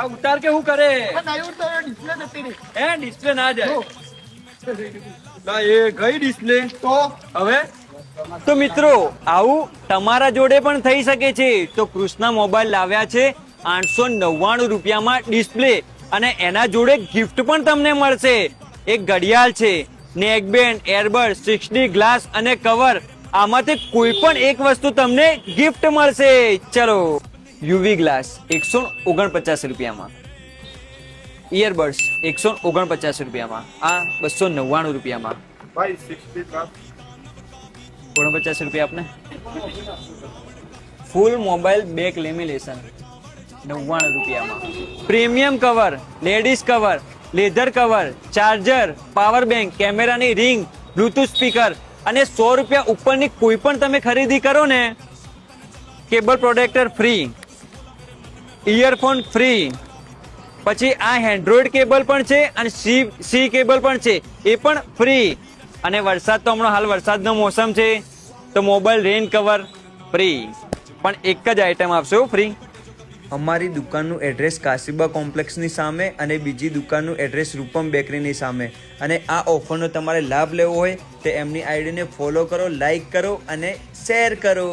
ઉતાર કે શું કરે નહીં ઉતાર ડિસ્પ્લે જતી રહી. ડિસ્પ્લે ના જાય એ ગઈ ડિસ્પ્લે તો હવે તો મિત્રો આવું તમારા જોડે પણ થઈ શકે છે. તો કૃષ્ણા મોબાઈલ લાવ્યા છે 899 રૂપિયામાં ડિસ્પ્લે અને એના જોડે ગિફ્ટ પણ તમને મળશે. એક ઘડિયાળ છે, નેકબેન્ડ, એરબડ, 6D ગ્લાસ અને કવર. આમાંથી કોઈ પણ એક વસ્તુ તમને ગિફ્ટ મળશે. ચલો, યુવી ગ્લાસ 149 રૂપિયામાં, ઇયરબડ્સ 149 રૂપિયામાં, આ 299 રૂપિયામાં. ભાઈ 60 ગ્રામ 49 રૂપિયા આપને. ફૂલ મોબાઈલ બેક લેમિનેશન 99 રૂપિયામાં. Premium cover, ladies cover, leather cover, charger, power bank, કેમેરાની રિંગ, બ્લુટૂથ સ્પીકર અને 100 રૂપિયા ઉપરની કોઈ પણ તમે ખરીદી કરો ને, cable protractor free, earphone free. પછી આ એન્ડ્રોઈડ કેબલ પણ છે અને સી કેબલ પણ છે, એ પણ ફ્રી. અને વરસાદ તો હમણાં હાલ વરસાદનો મોસમ છે તો મોબાઈલ રેન કવર ફ્રી. પણ એક જ આઈટમ આપશો ફ્રી. અમારી દુકાનનું એડ્રેસ કાશીબા કોમ્પ્લેક્સની સામે અને બીજી દુકાનનું એડ્રેસ રૂપમ બેકરીની સામે. અને આ ઓફરનો તમારે લાભ લેવો હોય તો એમની આઈડીને ફોલો કરો, લાઈક કરો અને શેર કરો.